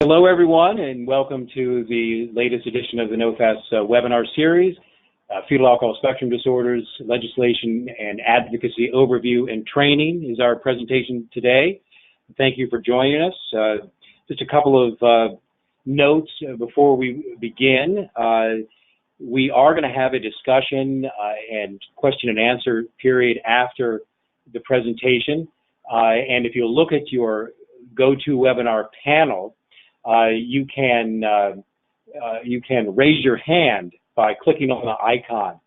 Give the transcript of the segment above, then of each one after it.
Hello, everyone, and welcome to the latest edition of the NOFAS webinar series, Fetal Alcohol Spectrum Disorders, Legislation and Advocacy Overview and Training is our presentation today. Thank you for joining us. Just a couple of notes before we begin. We are going to have a discussion and question and answer period after the presentation. And if you look at your GoToWebinar panel, you can raise your hand by clicking on the icon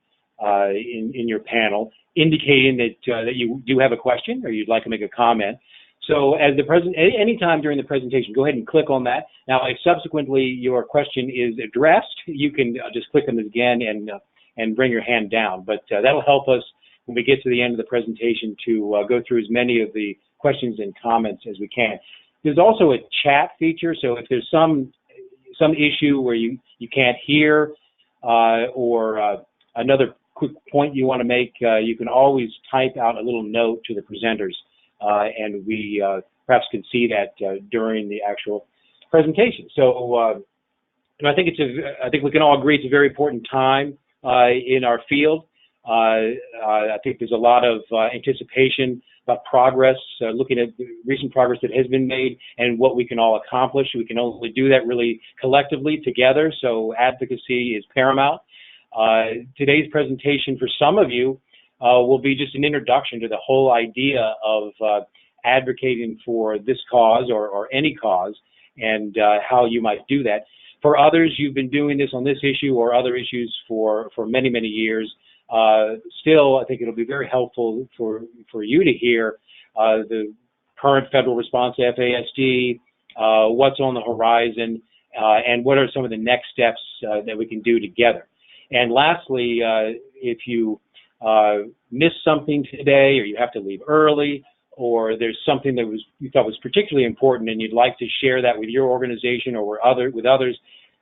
in your panel, indicating that you do have a question or you'd like to make a comment. So as anytime during the presentation, go ahead and click on that. Now, if subsequently your question is addressed, you can just click on it again and bring your hand down. But that'll help us when we get to the end of the presentation to go through as many of the questions and comments as we can. There's also a chat feature, so if there's some issue where you can't hear or another quick point you want to make, you can always type out a little note to the presenters, and we perhaps can see that during the actual presentation. So, and I think we can all agree it's a very important time in our field. I think there's a lot of anticipation about progress, looking at the recent progress that has been made and what we can all accomplish. We can only do that really collectively together, so advocacy is paramount. Today's presentation for some of you will be just an introduction to the whole idea of advocating for this cause or any cause and how you might do that. For others, you've been doing this on this issue or other issues for many, many years. Still, I think it'll be very helpful for you to hear the current federal response to FASD, what's on the horizon, and what are some of the next steps that we can do together. And lastly, if you missed something today, or you have to leave early, or there's something that you thought was particularly important and you'd like to share that with your organization or with others,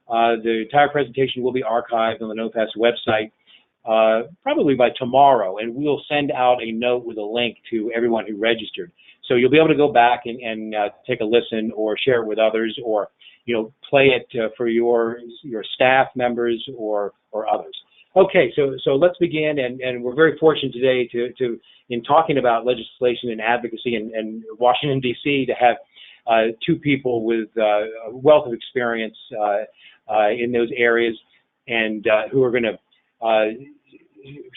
the entire presentation will be archived on the NOFAS website. Probably by tomorrow, and we'll send out a note with a link to everyone who registered. So you'll be able to go back and take a listen or share it with others, or play it for your staff members or others. Okay, so let's begin, and we're very fortunate today to in talking about legislation and advocacy in Washington, D.C., to have two people with a wealth of experience in those areas, and who are going to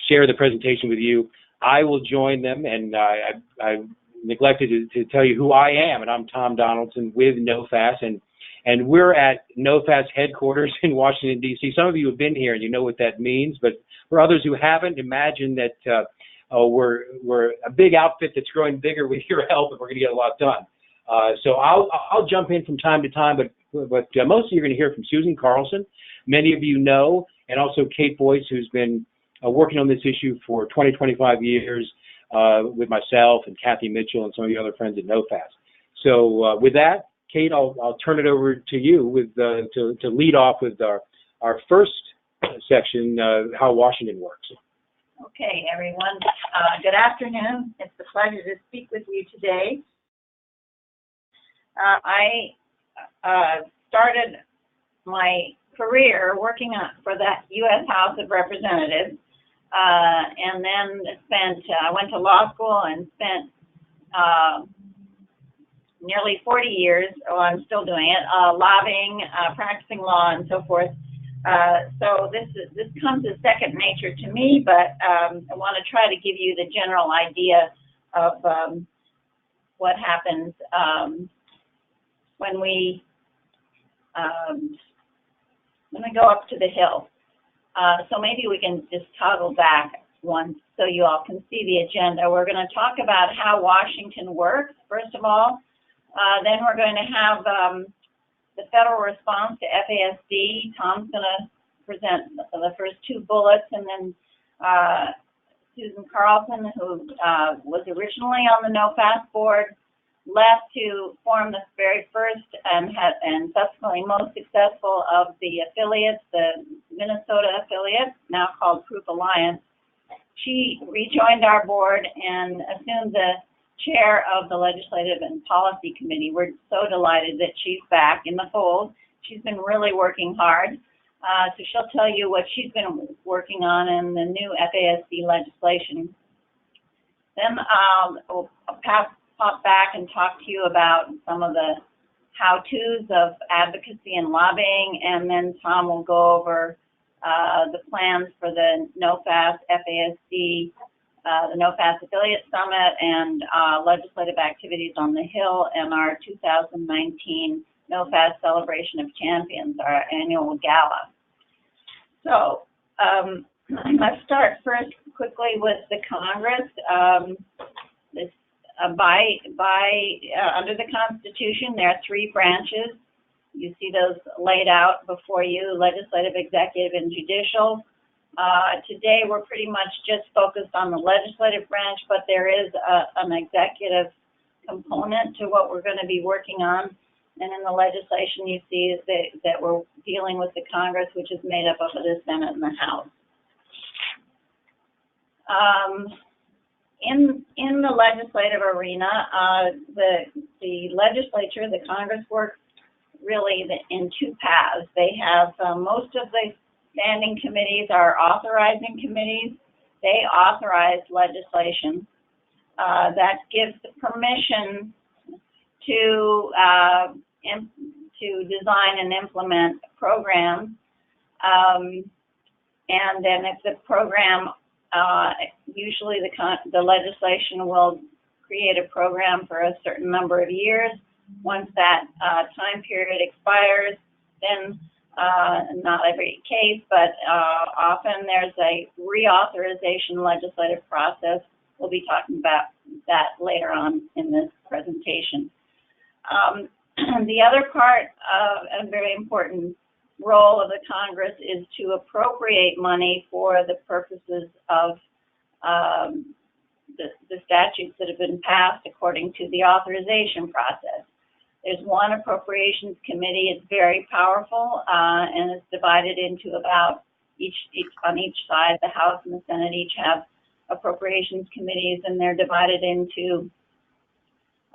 share the presentation with you. I will join them, and I neglected to tell you who I am, and I'm Tom Donaldson with NOFAS, and we're at NOFAS headquarters in Washington, D.C. Some of you have been here and you know what that means, but for others who haven't, imagine that we're a big outfit that's growing bigger with your help, and we're going to get a lot done. So I'll jump in from time to time, but mostly you're going to hear from Susan Carlson. Many of you know, and also Kate Boyce, who's been working on this issue for 25 years with myself and Kathy Mitchell and some of the other friends at NOFAS. So with that, Kate, I'll turn it over to you with to lead off with our first section, how Washington works. Okay, everyone. Good afternoon. It's a pleasure to speak with you today. I started my career working for the U.S. House of Representatives, and then I went to law school and spent nearly 40 years, I'm still doing it, lobbying, practicing law, and so forth. So this comes as second nature to me, but I want to try to give you the general idea of what happens when we go up to the Hill. So maybe we can just toggle back once so you all can see the agenda. We're going to talk about how Washington works, first of all. Then we're going to have the federal response to FASD. Tom's going to present the first two bullets, and then Susan Carlson, who was originally on the NOFAS board, left to form the very first and subsequently most successful of the affiliates, the Minnesota affiliate, now called Proof Alliance. She rejoined our board and assumed the chair of the Legislative and Policy Committee. We're so delighted that she's back in the fold. She's been really working hard. So she'll tell you what she's been working on in the new FASD legislation. Then we'll pop back and talk to you about some of the how-tos of advocacy and lobbying, and then Tom will go over the plans for the NOFAS FASD, the NOFAS Affiliate Summit, and legislative activities on the Hill, and our 2019 NOFAS Celebration of Champions, our annual gala. So let's start first quickly with the Congress. Under the Constitution, there are 3 branches. You see those laid out before you: legislative, executive, and judicial. Today, we're pretty much just focused on the legislative branch, but there is an executive component to what we're going to be working on. And in the legislation, you see that we're dealing with the Congress, which is made up of the Senate and the House. In the legislative arena, the legislature, the Congress, works really in 2 paths. They have most of the standing committees are authorizing committees. They authorize legislation that gives the permission to design and implement programs. And then if the program, usually the legislation will create a program for a certain number of years. Once that time period expires, then not every case, but often there's a reauthorization legislative process. We'll be talking about that later on in this presentation. The other part of a very important role of the Congress is to appropriate money for the purposes of the statutes that have been passed according to the authorization process. There's one appropriations committee. It's very powerful, and it's divided into about on each side. The House and the Senate each have appropriations committees, and they're divided into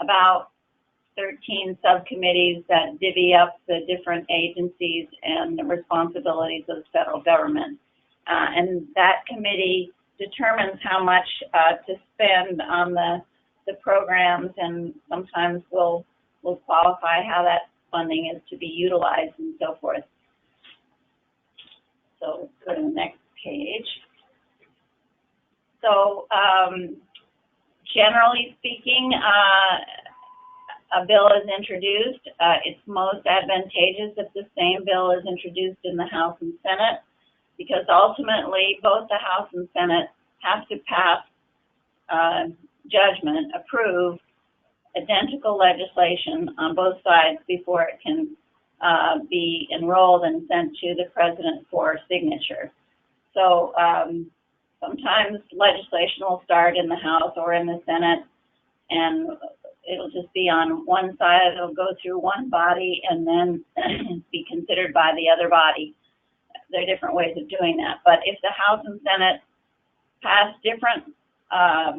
about 13 subcommittees that divvy up the different agencies and the responsibilities of the federal government. And that committee determines how much to spend on the programs, and sometimes will qualify how that funding is to be utilized and so forth. So go to the next page. So generally speaking, a bill is introduced. It's most advantageous if the same bill is introduced in the House and Senate, because ultimately both the House and Senate have to pass judgment, approve identical legislation on both sides before it can be enrolled and sent to the president for signature. So sometimes legislation will start in the House or in the Senate, and it'll just be on one side. It'll go through one body and then be considered by the other body. There are different ways of doing that. But if the House and Senate pass different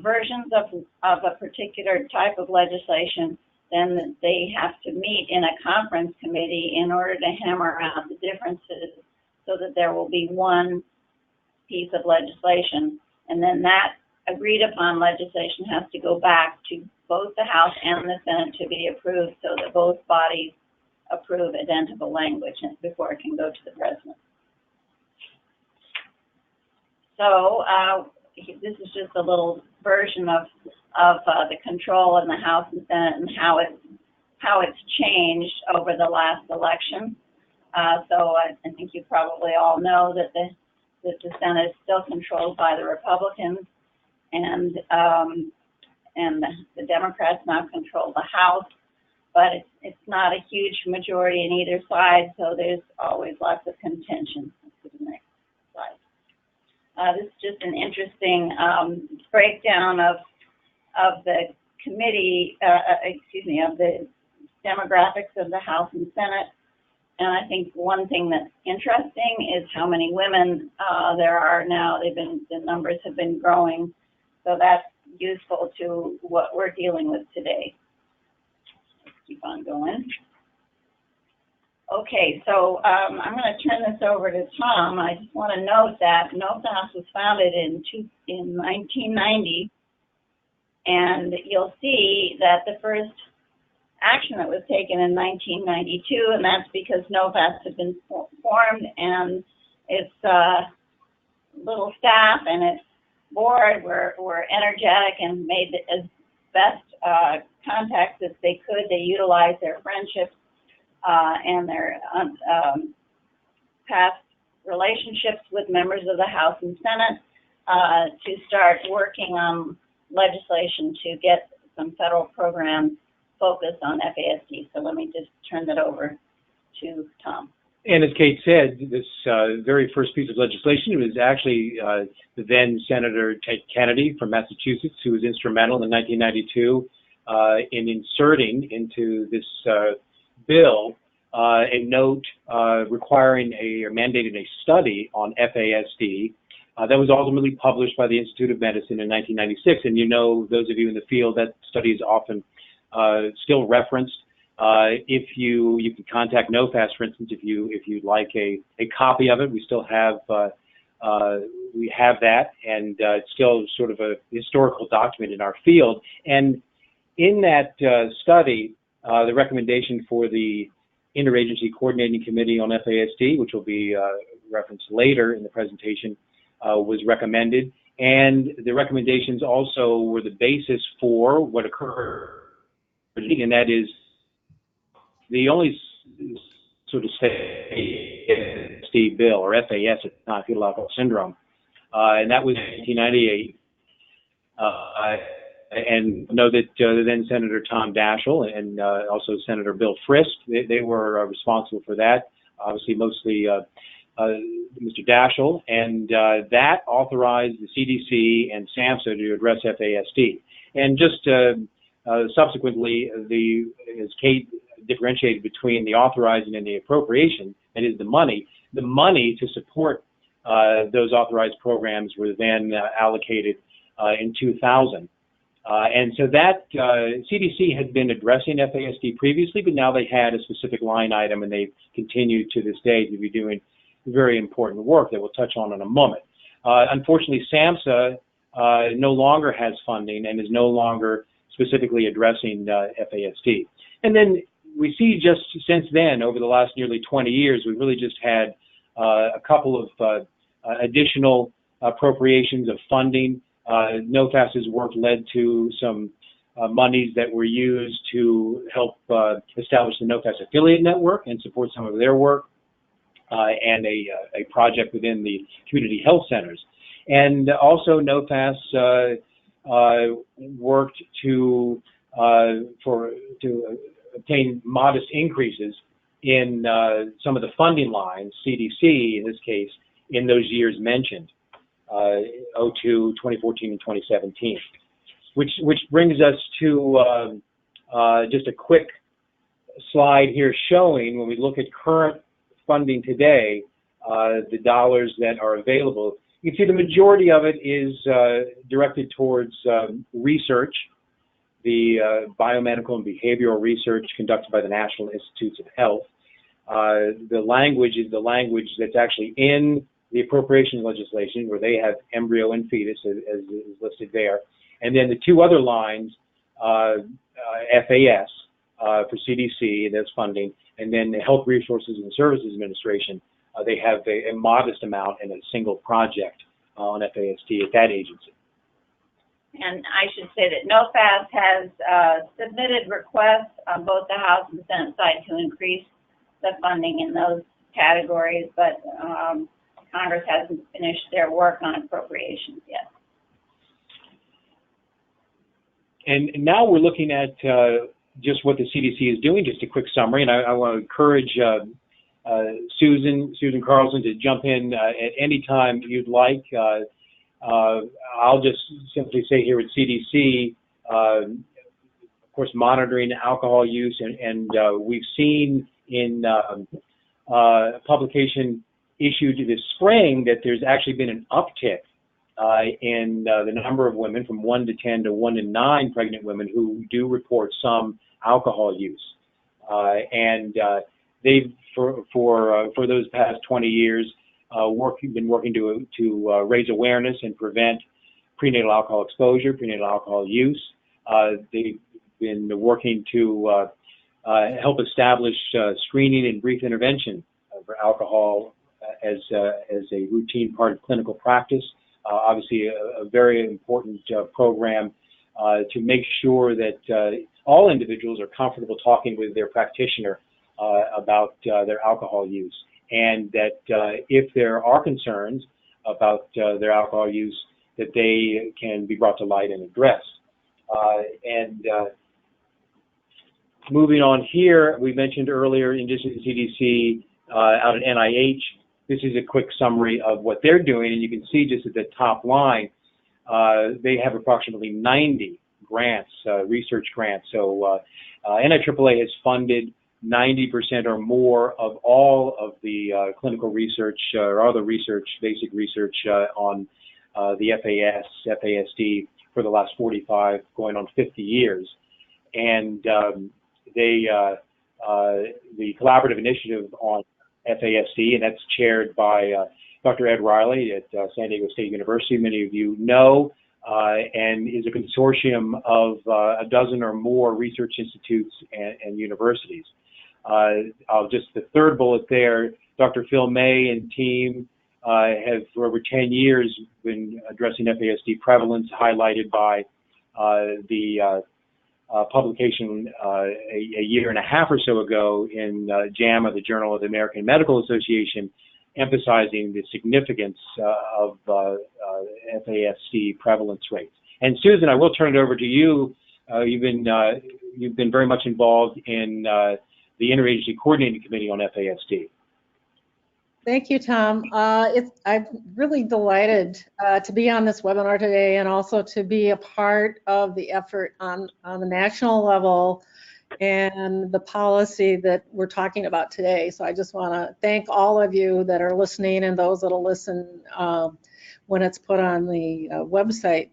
versions of a particular type of legislation, then they have to meet in a conference committee in order to hammer out the differences so that there will be one piece of legislation. And then that agreed upon legislation has to go back to both the House and the Senate to be approved, so that both bodies approve identical language before it can go to the president. So this is just a little version of the control in the House and Senate and how it's changed over the last election. So I think you probably all know that the Senate is still controlled by the Republicans, and the Democrats now control the House, but it's not a huge majority in either side, so there's always lots of contention. Let's go to the next slide. This is just an interesting breakdown of the committee, of the demographics of the House and Senate. And I think one thing that's interesting is how many women there are now. The numbers have been growing, so that's useful to what we're dealing with today. Let's keep on going. Okay, so I'm going to turn this over to Tom. I just want to note that NOFAS was founded in 1990, and you'll see that the first action that was taken in 1992, and that's because NOFAS had been formed, and its little staff and its board were energetic and made as best contacts as they could. They utilized their friendships and their past relationships with members of the House and Senate to start working on legislation to get some federal programs focused on FASD. So let me just turn that over to Tom. And as Kate said, this very first piece of legislation was actually the then Senator Ted Kennedy from Massachusetts, who was instrumental in 1992 in inserting into this bill a note requiring or mandating a study on FASD that was ultimately published by the Institute of Medicine in 1996. And you know, those of you in the field, that study is often still referenced. If you can contact NOFAS, for instance, if you'd like a copy of it. We still have we have that, and it's still sort of a historical document in our field. And in that study, the recommendation for the Interagency Coordinating Committee on FASD, which will be referenced later in the presentation, was recommended. And the recommendations also were the basis for what occurred, and that is the only sort of FASD bill, or FAS at the time, fetal alcohol syndrome, and that was 1998. And know that then Senator Tom Daschle and also Senator Bill Frist, they were responsible for that. Obviously, mostly Mr. Daschle, and that authorized the CDC and SAMHSA to address FASD. And just subsequently, as Kate differentiated between the authorizing and the appropriation, that is the money to support those authorized programs were then allocated in 2000. And so that CDC had been addressing FASD previously, but now they had a specific line item, and they've continued to this day to be doing very important work that we'll touch on in a moment. Unfortunately, SAMHSA no longer has funding and is no longer specifically addressing FASD. And then we see just since then, over the last nearly 20 years, we've really just had a couple of additional appropriations of funding. NOFAS's work led to some monies that were used to help establish the NOFAS affiliate network and support some of their work, and a project within the community health centers. And also NOFAS worked to obtain modest increases in some of the funding lines, CDC in this case, in those years mentioned. 2002, 2014, and 2017, which brings us to just a quick slide here showing, when we look at current funding today, the dollars that are available. You can see the majority of it is directed towards research, the biomedical and behavioral research conducted by the National Institutes of Health. The language is the language that's actually in the appropriations legislation, where they have embryo and fetus as is listed there. And then the two other lines, FAS for CDC, that's funding, and then the Health Resources and Services Administration, they have a modest amount in a single project on FASD at that agency. And I should say that NOFAS has submitted requests on both the House and Senate side to increase the funding in those categories, but Congress hasn't finished their work on appropriations yet. And now we're looking at just what the CDC is doing, just a quick summary. And I want to encourage Susan Carlson to jump in at any time you'd like. I'll just simply say here at CDC, of course, monitoring alcohol use, and we've seen in publication issued this spring that there's actually been an uptick in the number of women from 1 to 10 to 1 in 9 pregnant women who do report some alcohol use. They've, for those past 20 years, been working to raise awareness and prevent prenatal alcohol exposure, prenatal alcohol use. They've been working to help establish screening and brief intervention for alcohol as a routine part of clinical practice. Obviously, a very important program to make sure that all individuals are comfortable talking with their practitioner about their alcohol use, and that if there are concerns about their alcohol use, that they can be brought to light and addressed. Moving on here, we mentioned earlier, in addition to CDC, out at NIH, this is a quick summary of what they're doing, and you can see just at the top line, they have approximately 90 grants, research grants. So NIAAA has funded 90% or more of all of the clinical research or other research, basic research on the FASD for the last 45, going on 50 years. And the collaborative initiative on FASD, and that's chaired by Dr. Ed Riley at San Diego State University, many of you know, and is a consortium of a dozen or more research institutes and universities. Just the third bullet there, Dr. Phil May and team have for over 10 years been addressing FASD prevalence, highlighted by the publication a year and a half or so ago in JAMA, the Journal of the American Medical Association, emphasizing the significance of FASD prevalence rates. And Susan, I will turn it over to you. You've been very much involved in the Interagency Coordinating Committee on FASD. Thank you, Tom. I'm really delighted to be on this webinar today, and also to be a part of the effort on the national level and the policy that we're talking about today. So I just want to thank all of you that are listening, and those that'll listen when it's put on the website.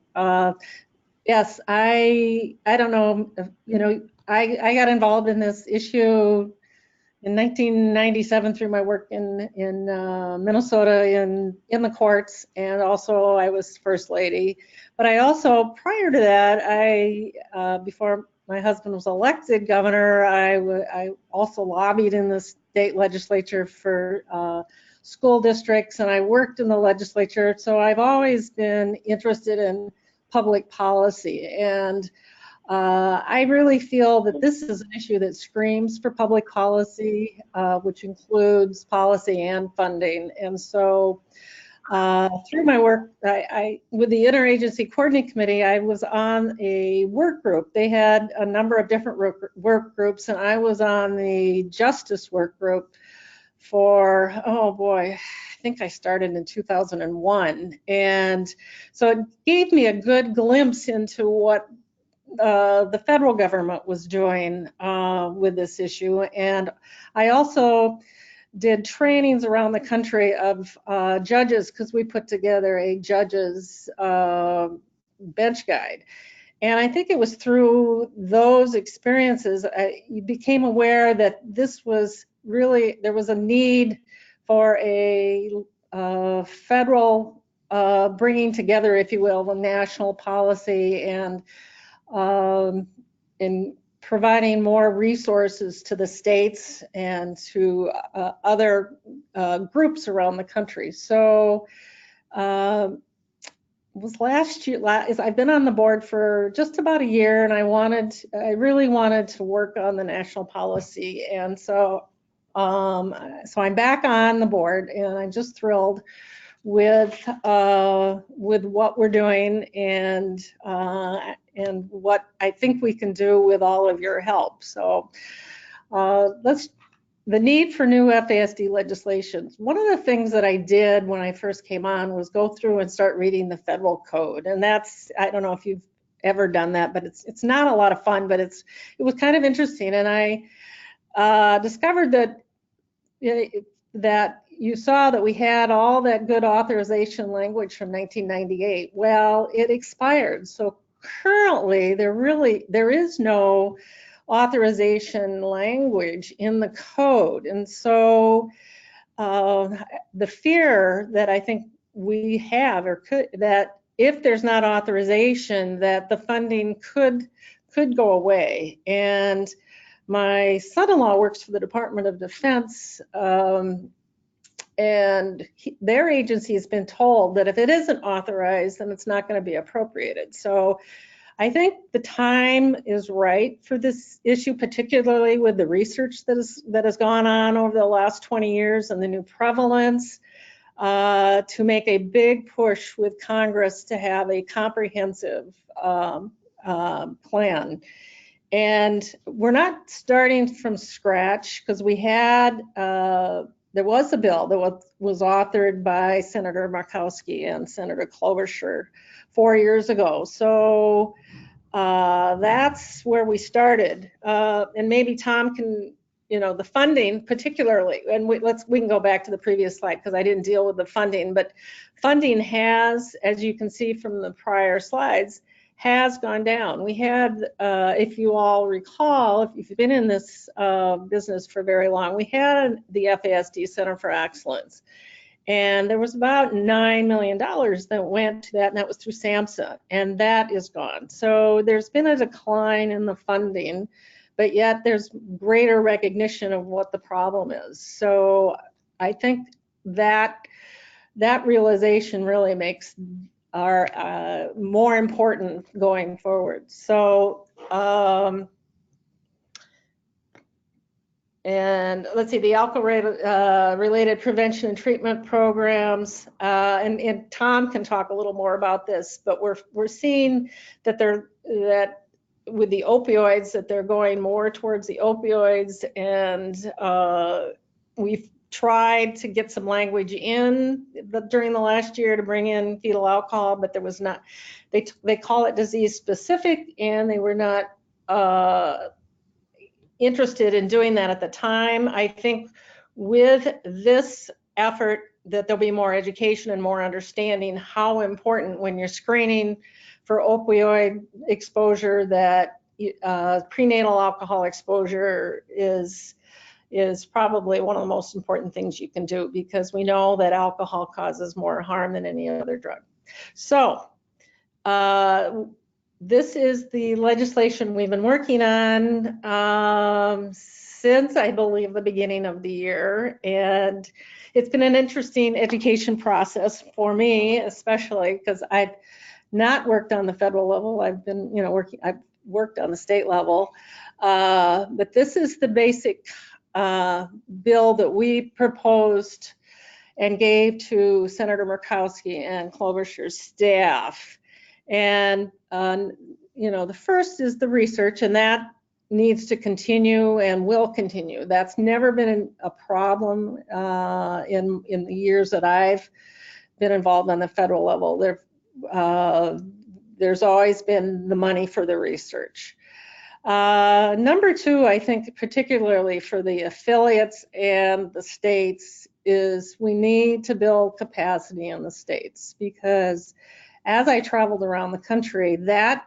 Yes, I don't know, I got involved in this issue in 1997 through my work in Minnesota in the courts, and also I was First Lady. But I also, prior to that, before my husband was elected governor, I also lobbied in the state legislature for school districts, and I worked in the legislature. So I've always been interested in public policy, and I really feel that this is an issue that screams for public policy, which includes policy and funding. And so through my work with the Interagency Coordinating Committee, I was on a work group. They had a number of different work groups, and I was on the Justice work group for, oh boy, I think I started in 2001. And so it gave me a good glimpse into what the federal government was doing with this issue. And I also did trainings around the country of judges, because we put together a judges bench guide. And I think it was through those experiences you became aware that this was really, there was a need for a federal bringing together, if you will, the national policy, and in providing more resources to the states and to other groups around the country. So it was last year, I've been on the board for just about a year, and I really wanted to work on the national policy. And so I'm back on the board, and I'm just thrilled with what we're doing, and what I think we can do with all of your help. So the need for new FASD legislation. One of the things that I did when I first came on was go through and start reading the federal code. And that's, I don't know if you've ever done that, but it's not a lot of fun, but it was kind of interesting. And I discovered that you saw that we had all that good authorization language from 1998. Well, it expired. So currently there is no authorization language in the code. And so the fear that I think we have, or that if there's not authorization, that the funding could go away. And my son-in-law works for the Department of Defense, and their agency has been told that if it isn't authorized, then it's not going to be appropriated. So I think the time is right for this issue, particularly with the research that has gone on over the last 20 years and the new prevalence, to make a big push with Congress to have a comprehensive plan. And we're not starting from scratch, because we had, there was a bill that was authored by Senator Murkowski and Senator Klobuchar 4 years ago. So that's where we started. And maybe Tom can, the funding particularly, and we can go back to the previous slide because I didn't deal with the funding, but funding has, as you can see from the prior slides, has gone down. We had, if you all recall, if you've been in this business for very long, we had the FASD Center for Excellence. And there was about $9 million that went to that, and that was through SAMHSA, and that is gone. So there's been a decline in the funding, but yet there's greater recognition of what the problem is. So I think that realization really makes our more important going forward. So, and let's see, the alcohol-related prevention and treatment programs, and Tom can talk a little more about this, but we're seeing that with the opioids, that they're going more towards the opioids, and we've tried to get some language in during the last year to bring in fetal alcohol, but there was not. They call it disease specific, and they were not interested in doing that at the time. I think with this effort that there'll be more education and more understanding how important, when you're screening for opioid exposure, that prenatal alcohol exposure is probably one of the most important things you can do, because we know that alcohol causes more harm than any other drug. So this is the legislation we've been working on since, I believe, the beginning of the year. And it's been an interesting education process for me, especially because I've not worked on the federal level. I've been, I've worked on the state level. But this is the basic bill that we proposed and gave to Senator Murkowski and Klobuchar's staff. And, the first is the research, and that needs to continue and will continue. That's never been a problem in the years that I've been involved on the federal level. There's always been the money for the research. Number two, I think particularly for the affiliates and the states, is we need to build capacity in the states, because as I traveled around the country, that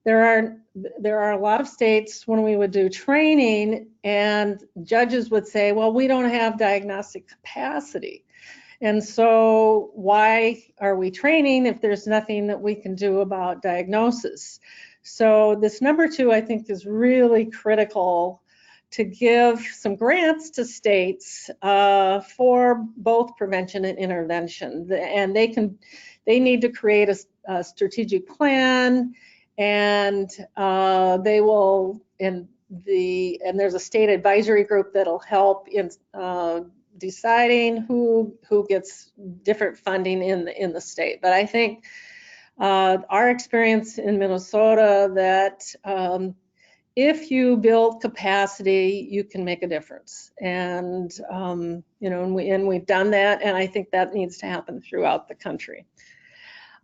there are a lot of states when we would do training, and judges would say, well, we don't have diagnostic capacity. And so why are we training if there's nothing that we can do about diagnosis? So this number two, I think, is really critical, to give some grants to states for both prevention and intervention. And they need to create a strategic plan, and they will, and there's a state advisory group that'll help in deciding who gets different funding in the state. But I think our experience in Minnesota, that if you build capacity, you can make a difference. And and we've done that, and I think that needs to happen throughout the country.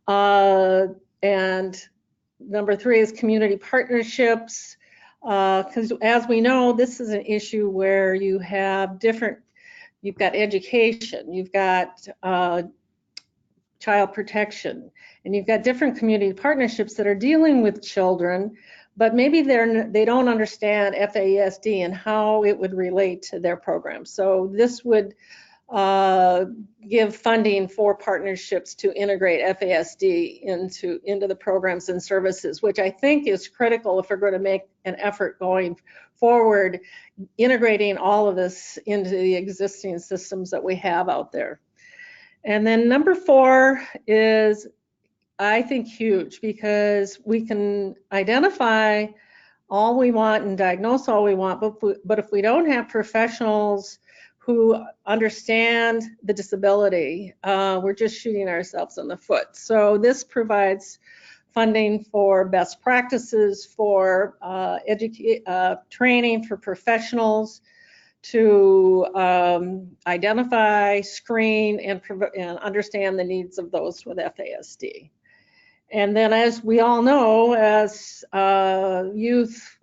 And number three is community partnerships, because as we know, this is an issue where you have different you've got education, you've got child protection, and you've got different community partnerships that are dealing with children, but maybe they don't understand FASD and how it would relate to their program. So this would give funding for partnerships to integrate FASD into the programs and services, which I think is critical if we're going to make an effort going forward, integrating all of this into the existing systems that we have out there. And then number 4 is, I think, huge, because we can identify all we want and diagnose all we want, but if we don't have professionals who understand the disability, we're just shooting ourselves in the foot. So this provides funding for best practices, for training for professionals to identify, screen, and understand the needs of those with FASD. And then, as we all know, as youth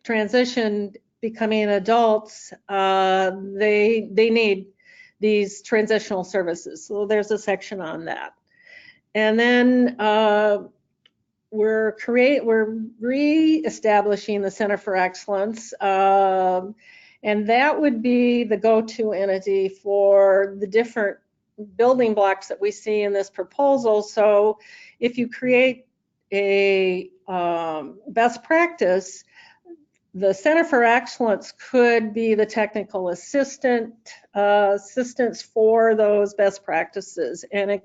transition becoming adults, they need these transitional services. So there's a section on that. And then we're re-establishing the Center for Excellence, and that would be the go-to entity for the different building blocks that we see in this proposal. So if you create a best practice, the Center for Excellence could be the technical assistance for those best practices, and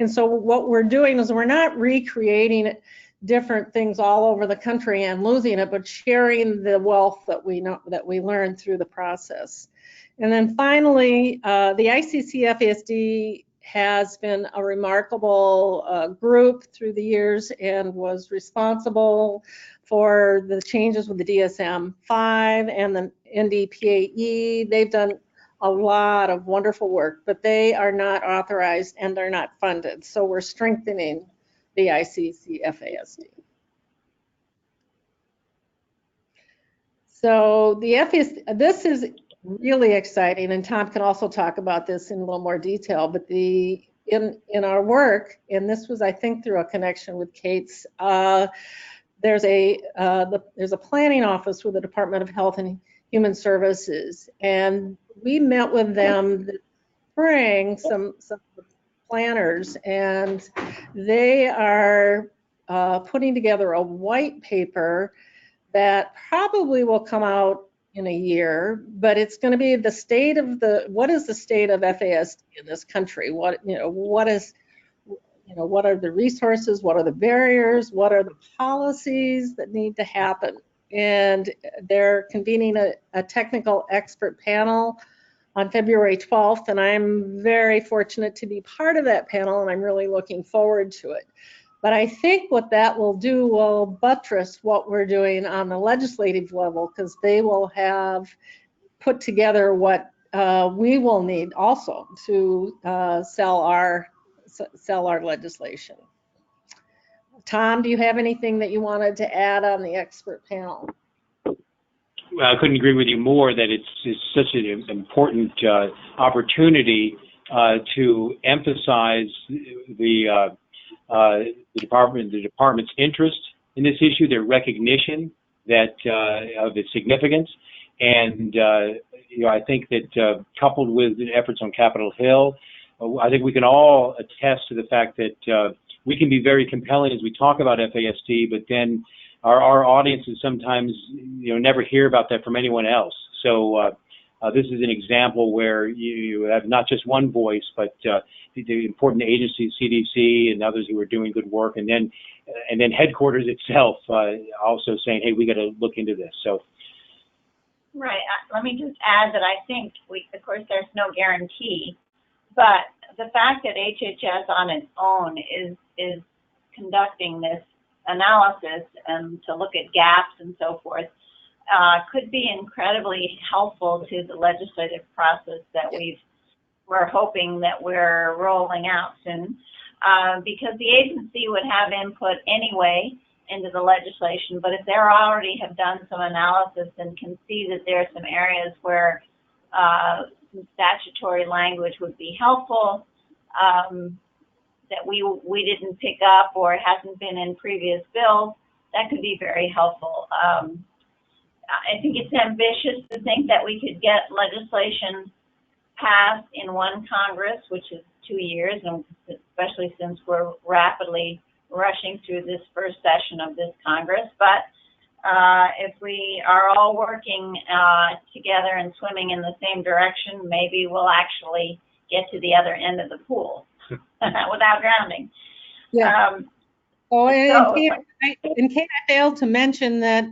so what we're doing is we're not recreating different things all over the country and losing it, but sharing the wealth that we learn through the process. And then finally, the ICC-FASD has been a remarkable group through the years and was responsible for the changes with the DSM-5 and the NDPAE. They've done a lot of wonderful work, but they are not authorized and they're not funded. So we're strengthening the ICC-FASD. So the FASD, this is really exciting, and Tom can also talk about this in a little more detail, but in our work, and this was, I think, through a connection with Kate's, there's a planning office with the Department of Health and Human Services, and we met with them this spring, some planners, and they are putting together a white paper that probably will come out in a year, but it's going to be the state of what is the state of FASD in this country? What are the resources? What are the barriers? What are the policies that need to happen? And they're convening a technical expert panel on February 12th, and I'm very fortunate to be part of that panel, and I'm really looking forward to it. But I think what that will do will buttress what we're doing on the legislative level, because they will have put together what we will need also to sell our legislation. Tom, do you have anything that you wanted to add on the expert panel? Well, I couldn't agree with you more that it's such an important opportunity to emphasize the department's interest in this issue, their recognition that of its significance, and I think that coupled with the efforts on Capitol Hill, I think we can all attest to the fact that we can be very compelling as we talk about FASD, but then our audiences sometimes never hear about that from anyone else. So this is an example where you have not just one voice, but the important agencies, CDC and others who are doing good work, and then headquarters itself also saying, hey, we got to look into this. So. Right. Let me just add that I think of course, there's no guarantee, but the fact that HHS on its own is conducting this analysis and to look at gaps and so forth could be incredibly helpful to the legislative process that we're hoping that we're rolling out soon, because the agency would have input anyway into the legislation, but if they already have done some analysis and can see that there are some areas where some statutory language would be helpful, that we didn't pick up or hasn't been in previous bills. That could be very helpful. I think it's ambitious to think that we could get legislation passed in one Congress, which is 2 years, and especially since we're rapidly rushing through this first session of this Congress. But if we are all working together and swimming in the same direction, maybe we'll actually get to the other end of the pool without drowning. Yeah. In case I failed to mention that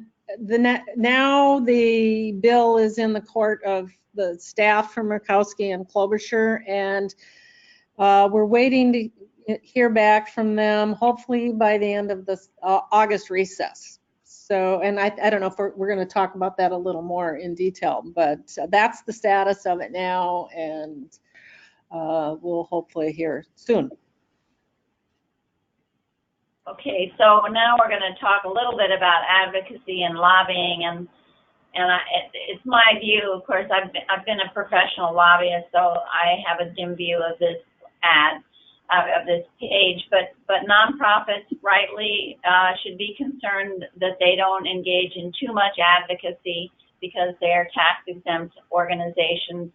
now the bill is in the court of the staff from Murkowski and Klobuchar, and we're waiting to hear back from them, hopefully by the end of this August recess. So, and I don't know if we're going to talk about that a little more in detail, but that's the status of it now, and we'll hopefully hear soon. Okay, so now we're going to talk a little bit about advocacy and lobbying, and it's my view. Of course, I've been a professional lobbyist, so I have a dim view of this of this page. But nonprofits rightly should be concerned that they don't engage in too much advocacy because they are tax-exempt organizations,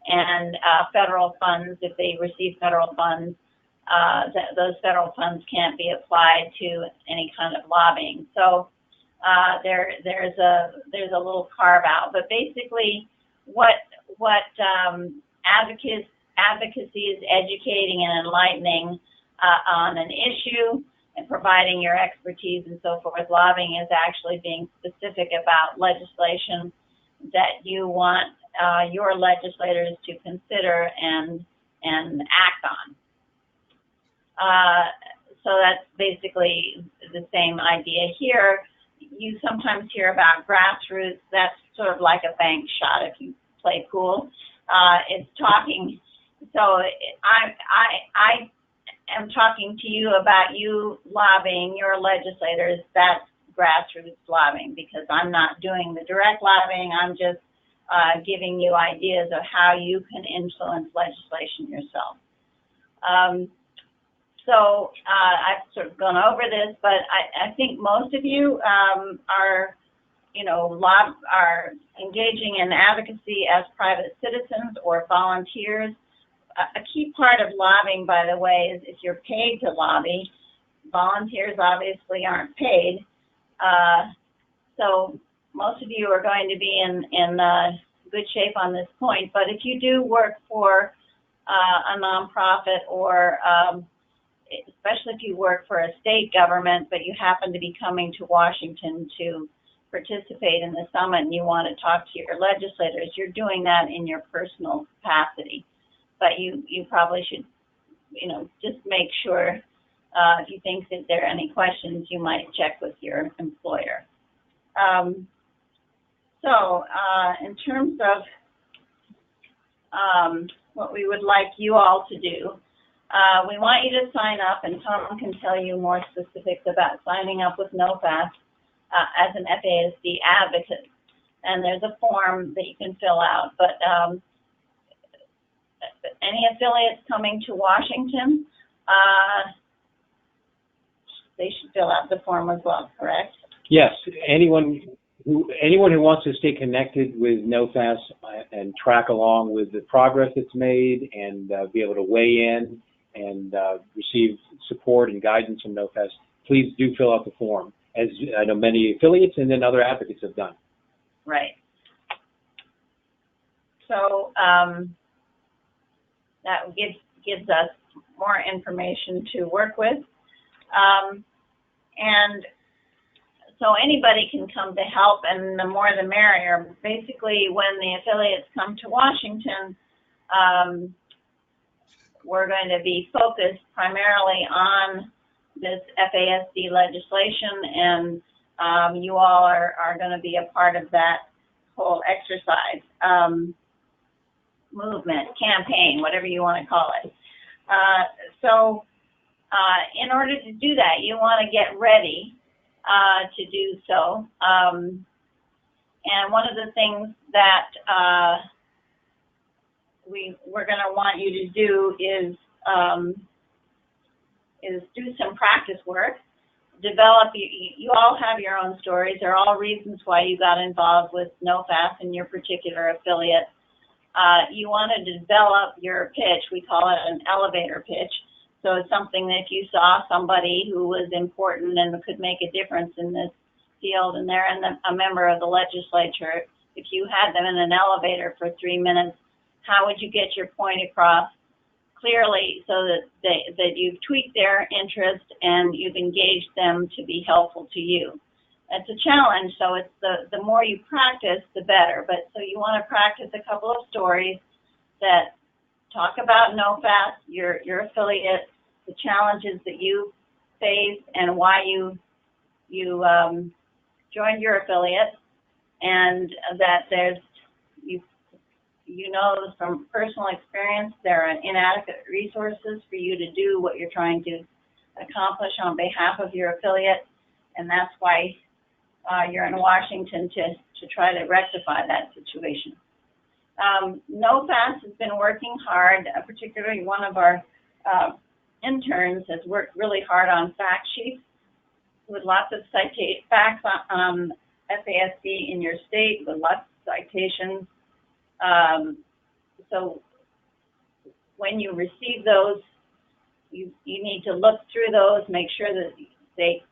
and federal funds, if they receive federal funds, those federal funds can't be applied to any kind of lobbying. So there's a little carve out. But basically, what advocacy is educating and enlightening on an issue and providing your expertise and so forth. Lobbying is actually being specific about legislation that you want your legislators to consider and act on. So that's basically the same idea here. You sometimes hear about grassroots. That's sort of like a bank shot if you play pool. It's talking. So I am talking to you about you lobbying your legislators. That's grassroots lobbying, because I'm not doing the direct lobbying. I'm just giving you ideas of how you can influence legislation yourself. So I've sort of gone over this, but I think most of you are engaging in advocacy as private citizens or volunteers. A key part of lobbying, by the way, is if you're paid to lobby. Volunteers obviously aren't paid. So most of you are going to be in good shape on this point. But if you do work for a nonprofit, or especially if you work for a state government, but you happen to be coming to Washington to participate in the summit and you want to talk to your legislators, you're doing that in your personal capacity. But you probably should, just make sure if you think that there are any questions, you might check with your employer. In terms of what we would like you all to do, we want you to sign up, and Tom can tell you more specifics about signing up with NOFAS as an FASD advocate. And there's a form that you can fill out. But any affiliates coming to Washington, they should fill out the form as well, correct? Yes. Anyone who wants to stay connected with NOFAS and track along with the progress that's made and be able to weigh in and receive support and guidance from NOFAS, please do fill out the form, as I know many affiliates and then other advocates have done. Right. So that gives us more information to work with. And so anybody can come to help, and the more the merrier. Basically, when the affiliates come to Washington, we're going to be focused primarily on this FASD legislation, and you all are going to be a part of that whole exercise, movement, campaign, whatever you want to call it. So in order to do that, you want to get ready to do so. And one of the things that we're going to want you to do is do some practice work. Develop, you all have your own stories. There are all reasons why you got involved with NOFAS and your particular affiliate. You want to develop your pitch. We call it an elevator pitch. So it's something that if you saw somebody who was important and could make a difference in this field, and they're a member of the legislature, if you had them in an elevator for 3 minutes, how would you get your point across clearly so that you've tweaked their interest and you've engaged them to be helpful to you? It's a challenge, so it's the more you practice, the better. But so you want to practice a couple of stories that talk about NOFAS, your affiliate, the challenges that you faced, and why you joined your affiliate, and that you know from personal experience there are inadequate resources for you to do what you're trying to accomplish on behalf of your affiliate, and that's why you're in Washington to try to rectify that situation. NOFAS has been working hard, particularly one of our interns has worked really hard on fact sheets with lots of facts on FASD in your state, with lots of citations. So when you receive those, you need to look through those, make sure that they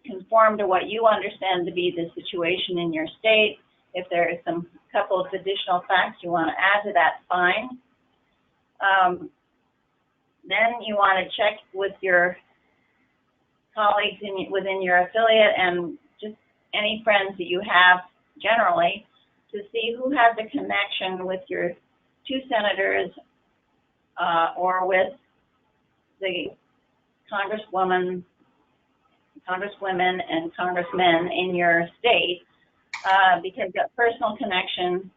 conform to what you understand to be the situation in your state. If there are some couple of additional facts you want to add to that, fine. Then you want to check with your colleagues within your affiliate and just any friends that you have generally to see who has a connection with your two senators or with the congresswomen and congressmen in your state, because that personal connection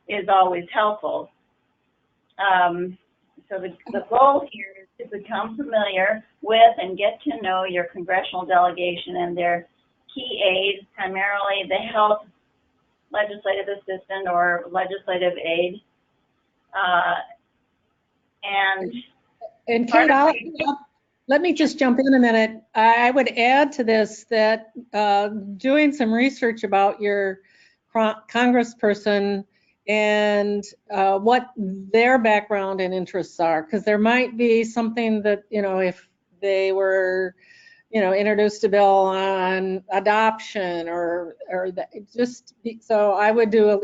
is always helpful. So the goal here is to become familiar with and get to know your congressional delegation and their key aides, primarily the health legislative assistant or legislative aide. And Kate, let me just jump in a minute. I would add to this that doing some research about your congressperson and what their background and interests are, because there might be something that, if they were, introduced a bill on adoption or that, so I would do a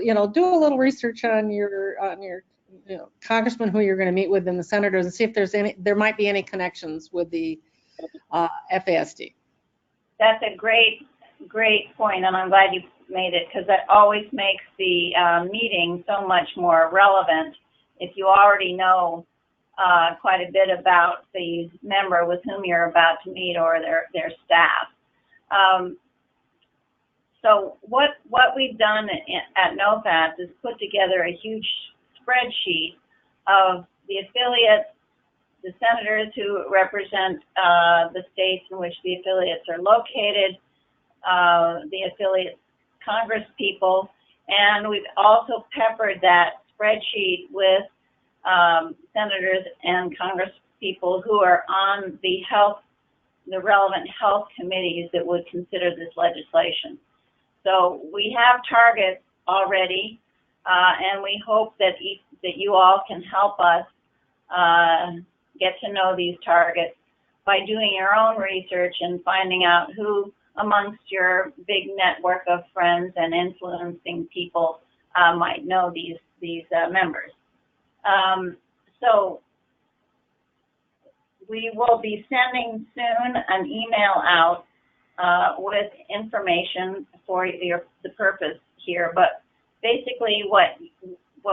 little research on your congressman who you're going to meet with and the senators and see if there might be any connections with the FASD. That's a great point, and I'm glad you made it, because that always makes the meeting so much more relevant if you already know quite a bit about the member with whom you're about to meet or their staff. So what we've done at NOFAS is put together a huge spreadsheet of the affiliates, the senators who represent the states in which the affiliates are located, the affiliate Congress people, and we've also peppered that spreadsheet with senators and Congress people who are on the relevant health committees that would consider this legislation. So we have targets already, and we hope that you all can help us get to know these targets by doing your own research and finding out who amongst your big network of friends and influencing people might know these members. So we will be sending soon an email out with information for the purpose here, but basically what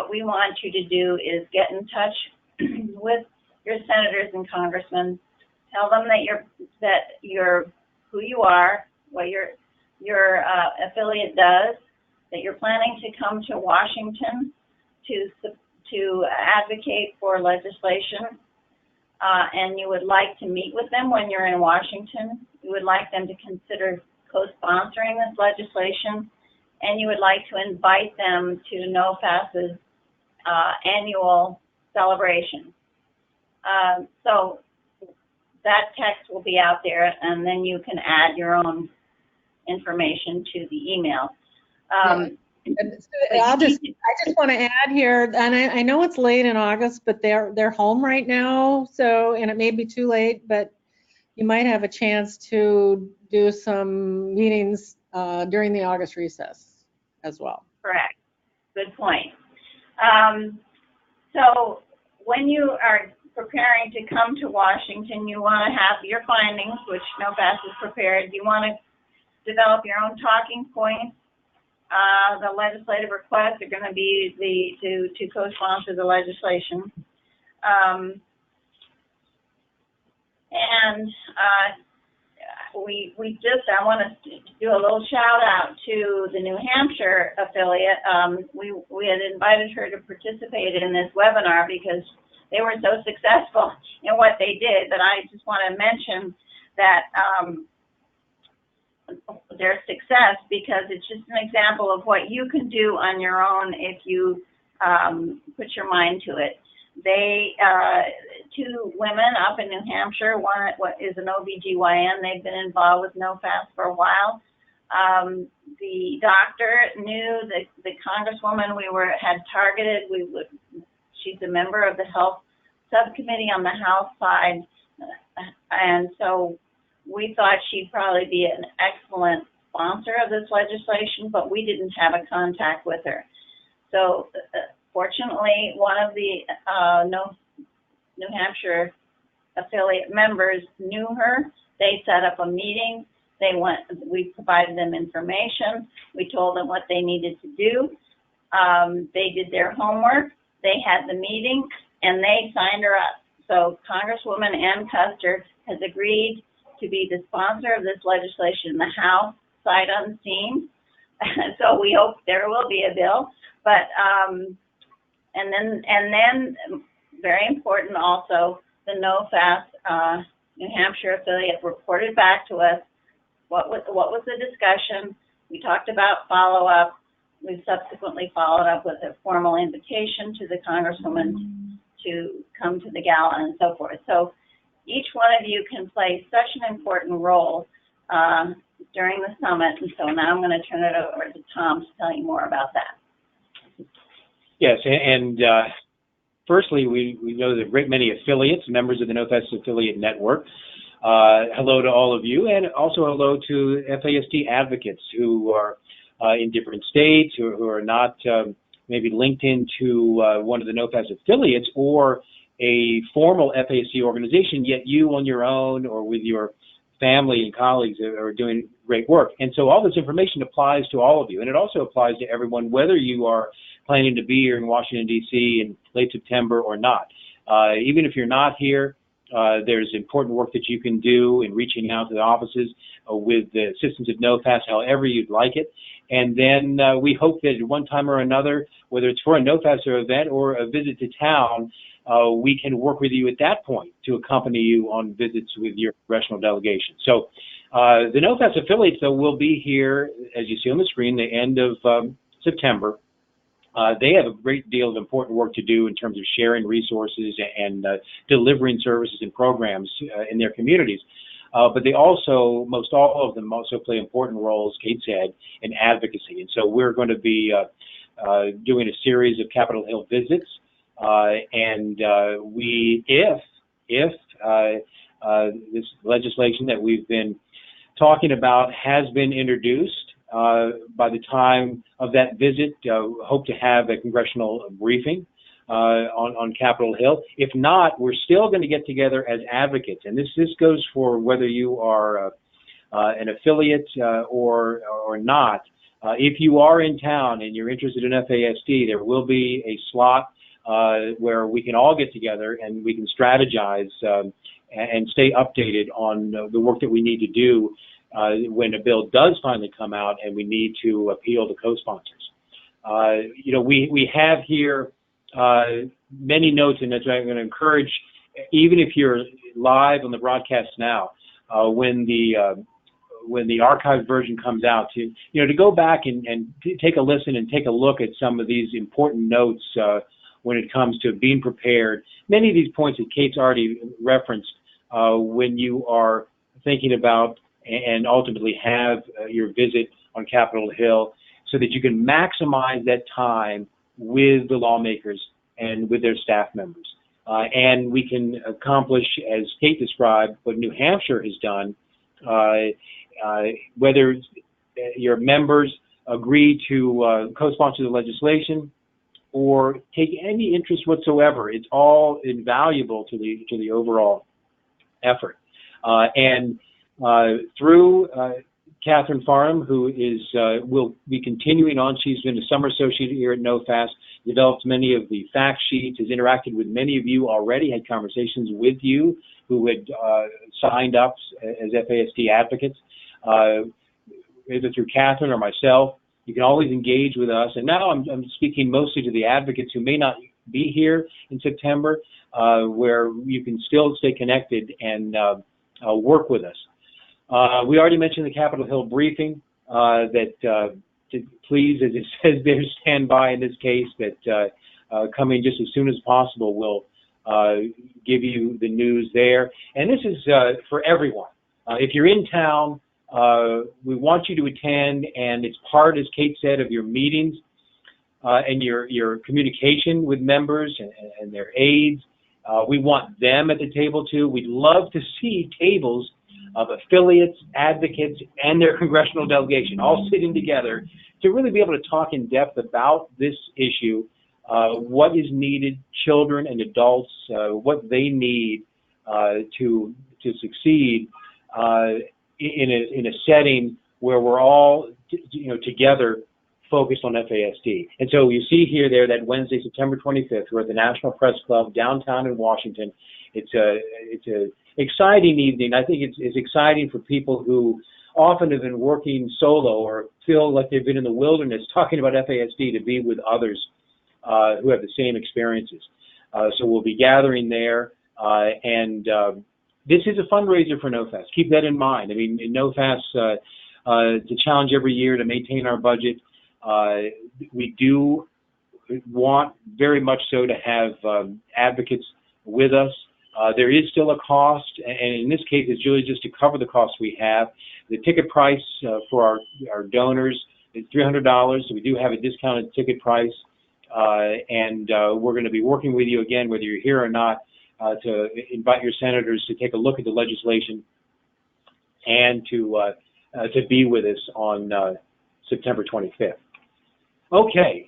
we want you to do is get in touch with your senators and congressmen, tell them that you're who you are, what your affiliate does, that you're planning to come to Washington to advocate for legislation, and you would like to meet with them when you're in Washington. You would like them to consider co-sponsoring this legislation, and you would like to invite them to NOFAS's annual celebration. So that text will be out there, and then you can add your own information to the email. I just want to add here, and I know it's late in August, but they're home right now, so, and it may be too late, but you might have a chance to do some meetings during the August recess as well. Correct. Good point. So when you are preparing to come to Washington, you want to have your findings, which NOFAS is prepared. You want to develop your own talking points. The legislative requests are going to be to co-sponsor the legislation. I want to do a little shout out to the New Hampshire affiliate. We had invited her to participate in this webinar because they were so successful in what they did, but I just want to mention that their success, because it's just an example of what you can do on your own if you put your mind to it. They, two women up in New Hampshire, one is an OBGYN. They've been involved with NOFAS for a while. The doctor knew the congresswoman we had targeted. She's a member of the health subcommittee on the House side, and so we thought she'd probably be an excellent sponsor of this legislation, but we didn't have a contact with her. So fortunately, one of the New Hampshire affiliate members knew her. They set up a meeting. We provided them information. We told them what they needed to do. They did their homework. They had the meeting, and they signed her up. So Congresswoman Ann Custer has agreed to be the sponsor of this legislation in the House, sight unseen. So we hope there will be a bill. But and then very important also, the NOFAS New Hampshire affiliate reported back to us what was the discussion. We talked about follow-up. We subsequently followed up with a formal invitation to the Congresswoman to come to the gala and so forth. So each one of you can play such an important role during the summit. And so now I'm going to turn it over to Tom to tell you more about that. Yes, and firstly, we know that a great many affiliates, members of the NOFAS affiliate network. Hello to all of you, and also hello to FASD advocates who are in different states, who are not maybe linked into one of the NOFAS affiliates or a formal FASD organization, yet you on your own or with your family and colleagues are doing great work. And so all this information applies to all of you, and it also applies to everyone, whether you are planning to be here in Washington, D.C. in late September or not. Even if you're not here, there's important work that you can do in reaching out to the offices with the assistance of NOFAS, however you'd like it. And then we hope that at one time or another, whether it's for a NOFAS event or a visit to town, we can work with you at that point to accompany you on visits with your congressional delegation. So the NOFAS affiliates, though, will be here, as you see on the screen, the end of September. They have a great deal of important work to do in terms of sharing resources and delivering services and programs in their communities. But they also, most all of them also play important roles, Kate said, in advocacy. And so we're going to be doing a series of Capitol Hill visits. If this legislation that we've been talking about has been introduced, by the time of that visit, hope to have a congressional briefing on Capitol Hill. If not, we're still going to get together as advocates, and this goes for whether you are an affiliate or not. If you are in town and you're interested in FASD, there will be a slot where we can all get together and we can strategize and stay updated on the work that we need to do when a bill does finally come out and we need to appeal to co-sponsors. We have here many notes, and that's why I'm going to encourage, even if you're live on the broadcast now, when the archived version comes out, to go back and take a listen and take a look at some of these important notes when it comes to being prepared. Many of these points that Kate's already referenced when you are thinking about and ultimately have your visit on Capitol Hill, so that you can maximize that time with the lawmakers and with their staff members. And we can accomplish, as Kate described, what New Hampshire has done, whether your members agree to co-sponsor the legislation or take any interest whatsoever. It's all invaluable to the overall effort. And through Catherine Farnham, who will be continuing on. She's been a summer associate here at NOFAS, developed many of the fact sheets, has interacted with many of you already, had conversations with you who had signed up as FASD advocates, either through Catherine or myself. You can always engage with us. And now I'm speaking mostly to the advocates who may not be here in September, where you can still stay connected and work with us. We already mentioned the Capitol Hill briefing that please, as it says there, stand by in this case, that coming just as soon as possible will give you the news there. And this is for everyone. If you're in town, we want you to attend, and it's part, as Kate said, of your meetings and your communication with members and their aides. We want them at the table too. We'd love to see tables of affiliates, advocates, and their congressional delegation all sitting together to really be able to talk in depth about this issue, what is needed, children and adults, what they need to succeed in a setting where we're all together focused on FASD. And so you see here there that Wednesday, September 25th, we're at the National Press Club downtown in Washington. It's a exciting evening. I think it's exciting for people who often have been working solo or feel like they've been in the wilderness talking about FASD, to be with others who have the same experiences. So we'll be gathering there, and this is a fundraiser for NOFAS. Keep that in mind. I mean, NOFAS, it's a challenge every year to maintain our budget. We do want very much so to have advocates with us. There is still a cost, and in this case, it's really just to cover the costs we have. The ticket price for our donors is $300, so we do have a discounted ticket price, and we're going to be working with you again, whether you're here or not, to invite your senators to take a look at the legislation and to be with us on September 25th. Okay,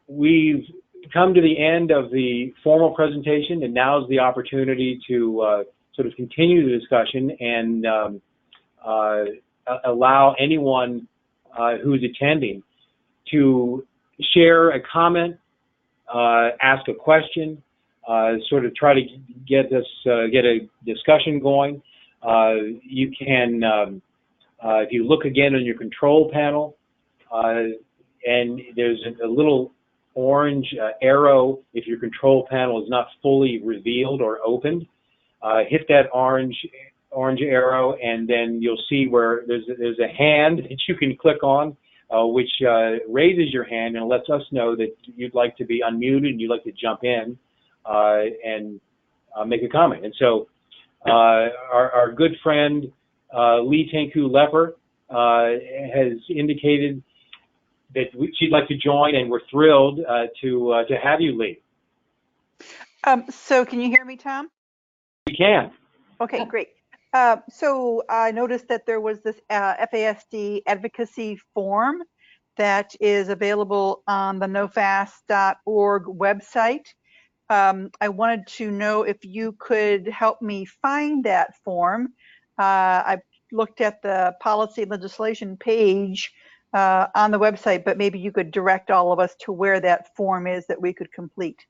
we've come to the end of the formal presentation, and now is the opportunity to sort of continue the discussion and allow anyone who's attending to share a comment, ask a question, sort of try to get a discussion going. You can, if you look again on your control panel, and there's a little orange arrow if your control panel is not fully revealed or opened. Hit that orange arrow, and then you'll see where there's a hand that you can click on, which raises your hand and lets us know that you'd like to be unmuted and you'd like to jump in and make a comment. And so our good friend Lee Tenku Lepper has indicated that she'd like to join, and we're thrilled to have you, Lee. So can you hear me, Tom? We can. Okay, great. So I noticed that there was this FASD advocacy form that is available on the nofas.org website. I wanted to know if you could help me find that form. I looked at the policy legislation page on the website, but maybe you could direct all of us to where that form is that we could complete.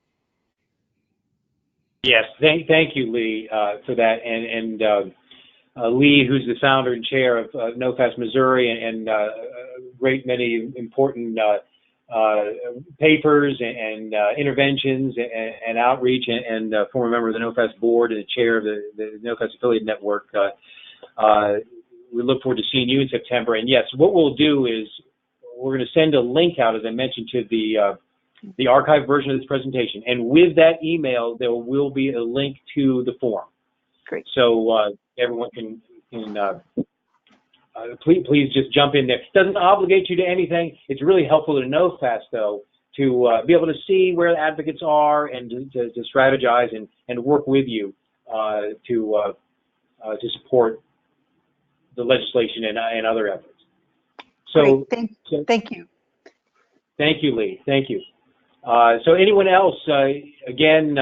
Yes, thank you, Lee, for that. And Lee, who's the founder and chair of NOFAS Missouri, and a great many important papers and interventions and outreach, and former member of the NOFAS board and the chair of the NOFAS affiliate network. We look forward to seeing you in September. And yes, what we'll do is we're going to send a link out, as I mentioned, to the the archived version of this presentation. And with that email, there will be a link to the form. Great. So everyone can please just jump in there. It doesn't obligate you to anything. It's really helpful to NOFAS, though, to be able to see where the advocates are and to strategize and work with you to support the legislation and other efforts. So great. Thank you. Thank you, Lee. Thank you. So anyone else, again,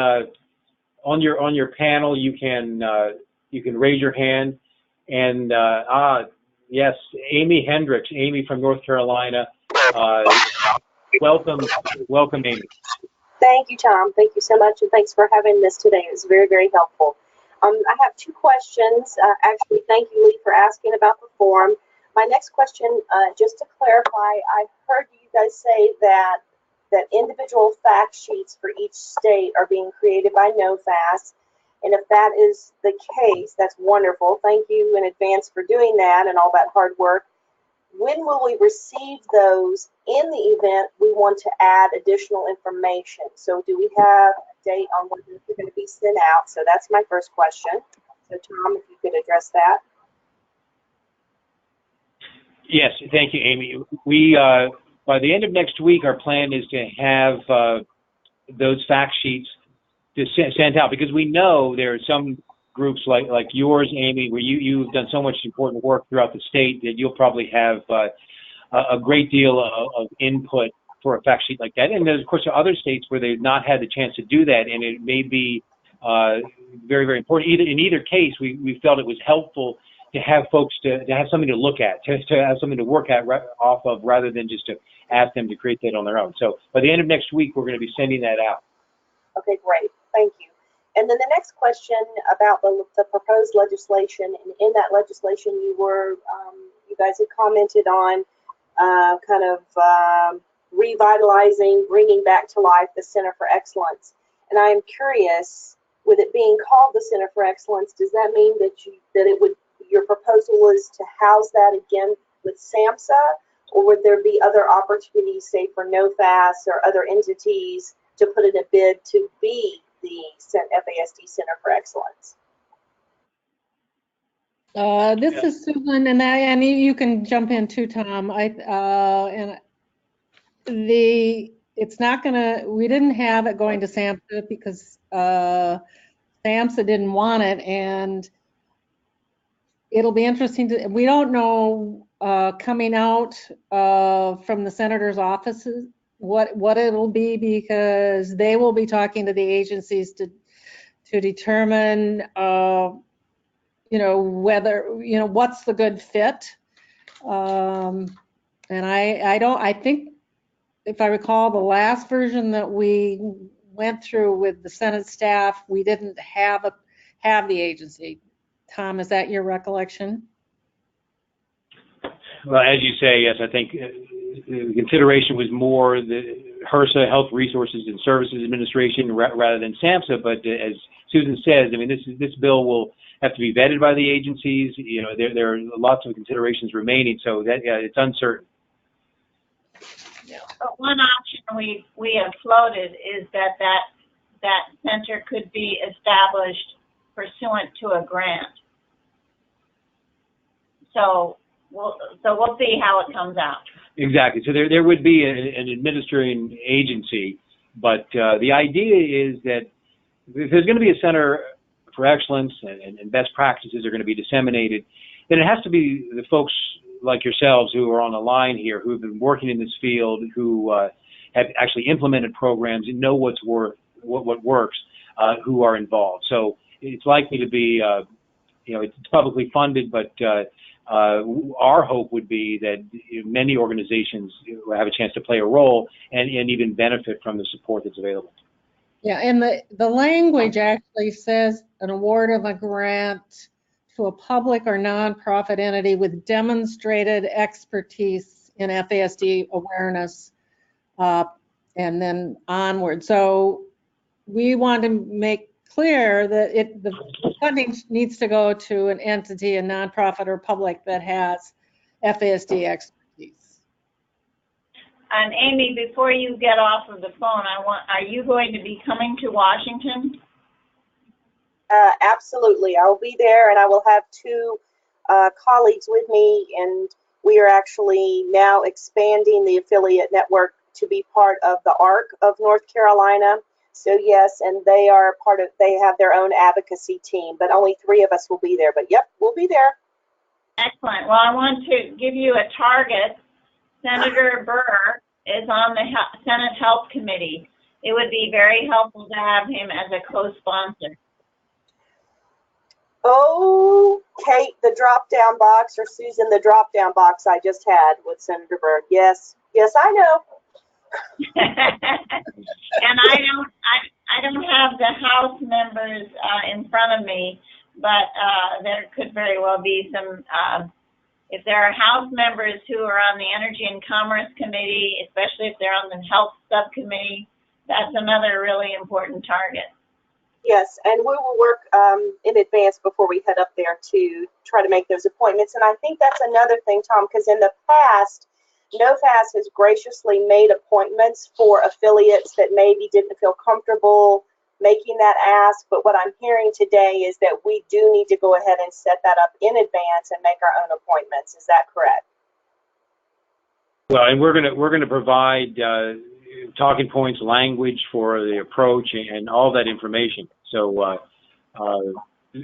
on your panel, you can raise your hand. And yes, Amy Hendricks, Amy from North Carolina. Welcome, Amy. Thank you, Tom. Thank you so much, and thanks for having this today. It was very, very helpful. I have two questions. Actually, thank you, Lee, for asking about the form. My next question, just to clarify, I heard you guys say that individual fact sheets for each state are being created by NOFAS. And if that is the case, that's wonderful. Thank you in advance for doing that and all that hard work. When will we receive those in the event we want to add additional information? So do we have a date on when they're going to be sent out? So that's my first question. So Tom, if you could address that. Yes, thank you, Amy. We, by the end of next week, our plan is to have those fact sheets to send out, because we know there are some groups like yours, Amy, where you've done so much important work throughout the state that you'll probably have a great deal of input for a fact sheet like that. And there's, of course, other states where they've not had the chance to do that, and it may be very, very important. In either case, we felt it was helpful to have folks to have something to look at, to have something to work at off of, rather than just to ask them to create that on their own. So by the end of next week, we're going to be sending that out. Okay, great. Thank you. And then the next question about the proposed legislation, and in that legislation you guys had commented on revitalizing, bringing back to life the Center for Excellence. And I am curious, with it being called the Center for Excellence, does that mean that your proposal is to house that again with SAMHSA, or would there be other opportunities, say for NOFAS or other entities, to put in a bid to be the FASD Center for Excellence? This is Susan, and you can jump in too, Tom. It's not gonna. We didn't have it going to SAMHSA because SAMHSA didn't want it, and it'll be interesting to. We don't know coming out from the senator's offices what it'll be, because they will be talking to the agencies to determine whether what's the good fit. And I think, if I recall, the last version that we went through with the Senate staff, we didn't have the agency. Tom, is that your recollection? Well, as you say, yes, I think the consideration was more the HRSA, Health Resources and Services Administration, rather than SAMHSA. But as Susan says, I mean, this bill will have to be vetted by the agencies. There are lots of considerations remaining, so that it's uncertain. Yeah. But one option we have floated is that center could be established pursuant to a grant. So we'll see how it comes out. Exactly. So there would be an administering agency, but the idea is that if there's going to be a center for excellence and best practices are going to be disseminated, then it has to be the folks like yourselves who are on the line here, who have been working in this field, who have actually implemented programs and know what works, who are involved. So it's likely to be, it's publicly funded, but our hope would be that many organizations have a chance to play a role and even benefit from the support that's available. Yeah, and the language actually says an award of a grant to a public or nonprofit entity with demonstrated expertise in FASD awareness, and then onward. So we want to make clear that the funding needs to go to an entity, a nonprofit or public, that has FASD expertise. And Amy, before you get off of the phone, are you going to be coming to Washington? Absolutely. I will be there, and I will have two colleagues with me, and we are actually now expanding the affiliate network to be part of the ARC of North Carolina. So yes, and they are they have their own advocacy team, but only 3 of us will be there. But yep, we'll be there. Excellent. Well, I want to give you a target. Senator Burke is on the Senate Health Committee. It would be very helpful to have him as a co-sponsor. Oh, Kate, the drop-down box, or Susan, the drop-down box I just had with Senator Berger. Yes, yes, I know. And I don't have the House members in front of me, but there could very well be some. If there are House members who are on the Energy and Commerce Committee, especially if they're on the Health Subcommittee, that's another really important target. Yes, and we will work in advance before we head up there to try to make those appointments. And I think that's another thing, Tom, because in the past, NOFAS has graciously made appointments for affiliates that maybe didn't feel comfortable making that ask. But what I'm hearing today is that we do need to go ahead and set that up in advance and make our own appointments. Is that correct? Well, and we're gonna provide talking points, language for the approach, and all that information. So,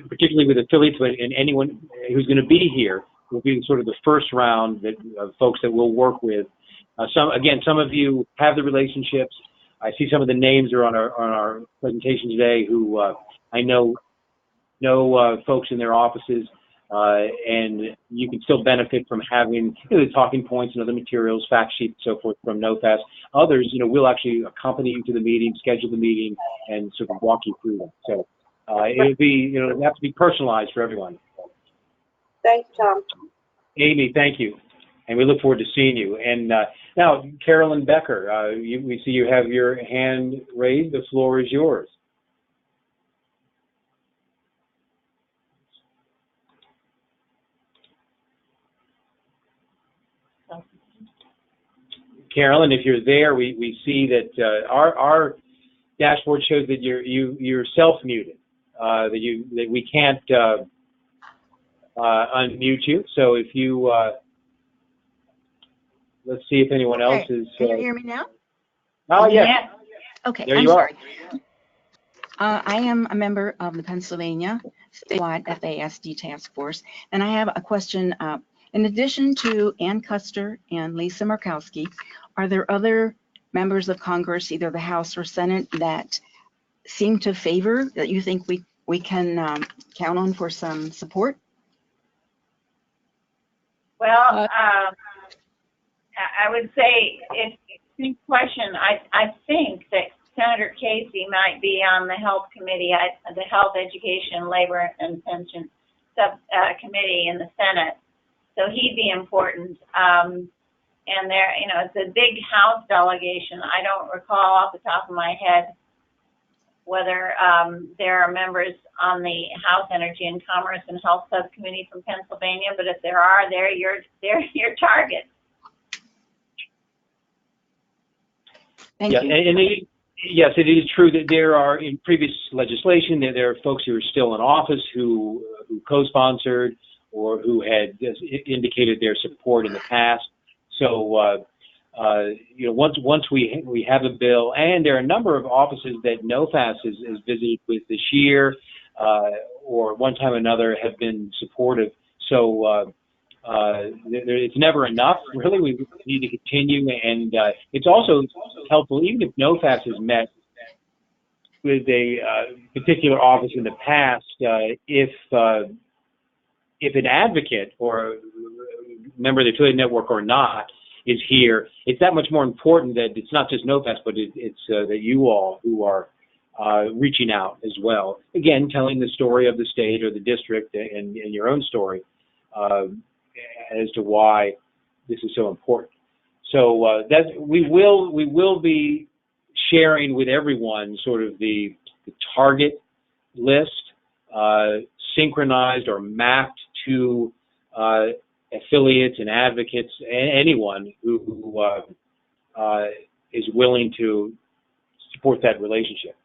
particularly with affiliates, and anyone who's going to be here will be sort of the first round of folks that we'll work with. Some of you have the relationships. I see some of the names are on our presentation today who I know folks in their offices. And you can still benefit from having the talking points and other materials, fact sheets, so forth from NOFAS. Others, we'll actually accompany you to the meeting, schedule the meeting, and sort of walk you through them. So it'll be, it'll have to be personalized for everyone. Thank you, Tom. Amy, thank you, and we look forward to seeing you. And now, Carolyn Becker, we see you have your hand raised. The floor is yours. Carolyn, if you're there, we see that our dashboard shows that you're self-muted, that we can't unmute you. So if you let's see if anyone else is. Can you hear me now? Oh yeah. Okay. There you are. I am a member of the Pennsylvania statewide FASD task force, and I have a question. In addition to Ann Custer and Lisa Murkowski, are there other members of Congress, either the House or Senate, that seem to favor, that you think we can count on for some support? Well, I would say, it's a good question. I think that Senator Casey might be on the Health Committee, the Health, Education, Labor, and Pension Subcommittee in the Senate. So he'd be important. And there, it's a big House delegation. I don't recall off the top of my head whether there are members on the House Energy and Commerce and Health Subcommittee from Pennsylvania, but if there are, they're your target. Thank you. And yes, it is true that there are, in previous legislation, there are folks who are still in office who co-sponsored or who had indicated their support in the past. So, once we have a bill, and there are a number of offices that NOFAS has visited with this year, or one time or another have been supportive. So it's never enough, really. We need to continue, and it's also helpful, even if NOFAS has met with a particular office in the past, if an advocate or a member of the affiliate network or not is here, it's that much more important that it's not just NOFAS, but it's that you all who are reaching out as well. Again, telling the story of the state or the district and your own story as to why this is so important. So that we will be sharing with everyone sort of the target list, synchronized or mapped to affiliates and advocates, and anyone who is willing to support that relationship.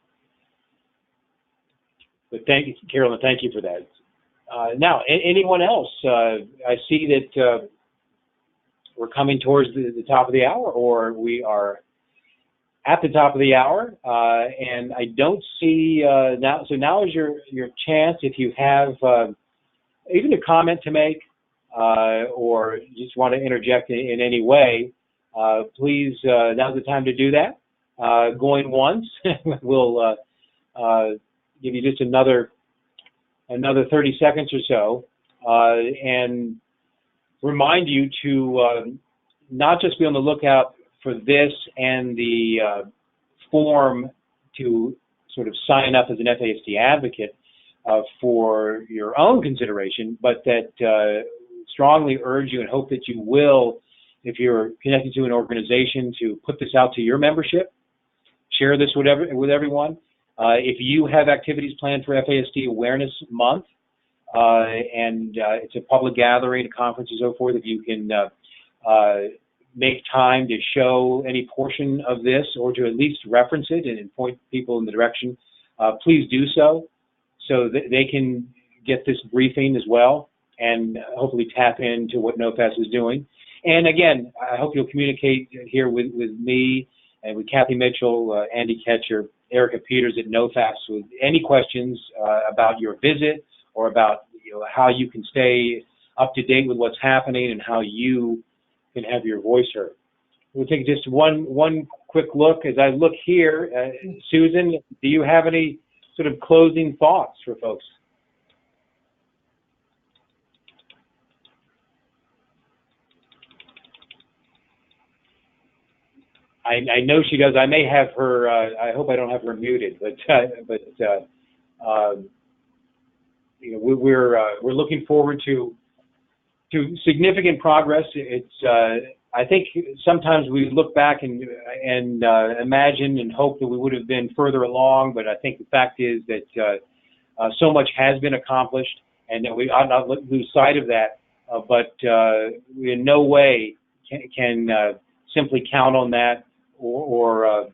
But thank you, Carolyn, thank you for that. Now, anyone else? I see that we're coming towards the top of the hour, or we are at the top of the hour, and I don't see now. So now is your chance. If you have even a comment to make, or you just want to interject in any way, please. Now's the time to do that. Going once, we'll give you just another 30 seconds or so, and remind you to not just be on the lookout for this and the form to sort of sign up as an FASD advocate for your own consideration, but that strongly urge you and hope that you will, if you're connected to an organization, to put this out to your membership, share this with everyone. If you have activities planned for FASD Awareness Month, and it's a public gathering, a conference and so forth, if you can make time to show any portion of this or to at least reference it and point people in the direction, please do so that they can get this briefing as well and hopefully tap into what NOFAS is doing. And again, I hope you'll communicate here with me and with Kathy Mitchell, Andy Ketcher, Erica Peters at NOFAS with any questions about your visit or about how you can stay up to date with what's happening and how you can have your voice heard. We'll take just one quick look. As I look here, Susan, do you have any sort of closing thoughts for folks? I know she does. I may have her. I hope I don't have her muted. But we're looking forward to significant progress. It's I think sometimes we look back and imagine and hope that we would have been further along. But I think the fact is that so much has been accomplished, and that we ought not lose sight of that. But we in no way can simply count on that or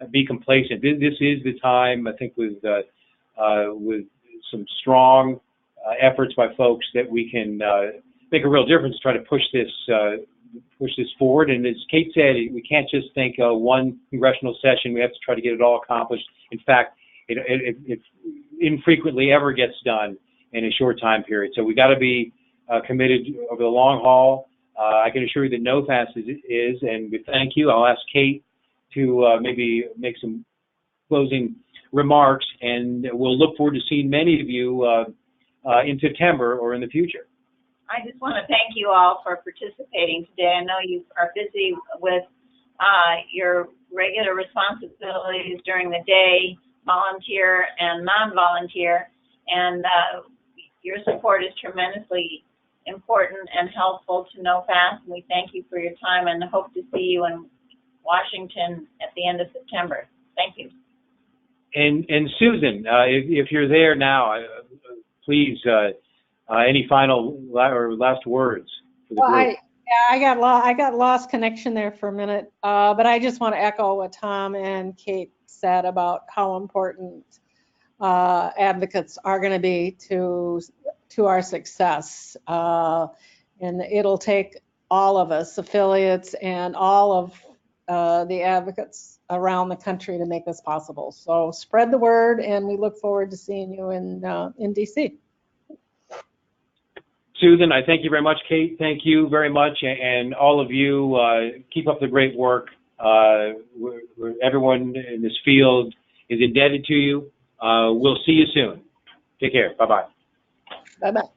be complacent. This is the time, I think, with some strong efforts by folks that we can make a real difference, try to push this forward. And as Kate said, we can't just think one congressional session. We have to try to get it all accomplished. In fact, it infrequently ever gets done in a short time period. So we got to be committed over the long haul. I can assure you that NOFAS is, and we thank you. I'll ask Kate to maybe make some closing remarks, and we'll look forward to seeing many of you in September or in the future. I just want to thank you all for participating today. I know you are busy with your regular responsibilities during the day, volunteer and non-volunteer, and your support is tremendously important and helpful to NOFAS, and we thank you for your time and hope to see you in Washington at the end of September. Thank you. And Susan, if you're there now, please, any final or last words for the group? I got lost connection there for a minute, but I just want to echo what Tom and Kate said about how important advocates are going to be to our success, and it'll take all of us, affiliates, and all of the advocates around the country to make this possible. So spread the word, and we look forward to seeing you in DC. Susan, I thank you very much. Kate, thank you very much, and all of you, keep up the great work. Everyone in this field is indebted to you. We'll see you soon. Take care. Bye-bye. Bye-bye.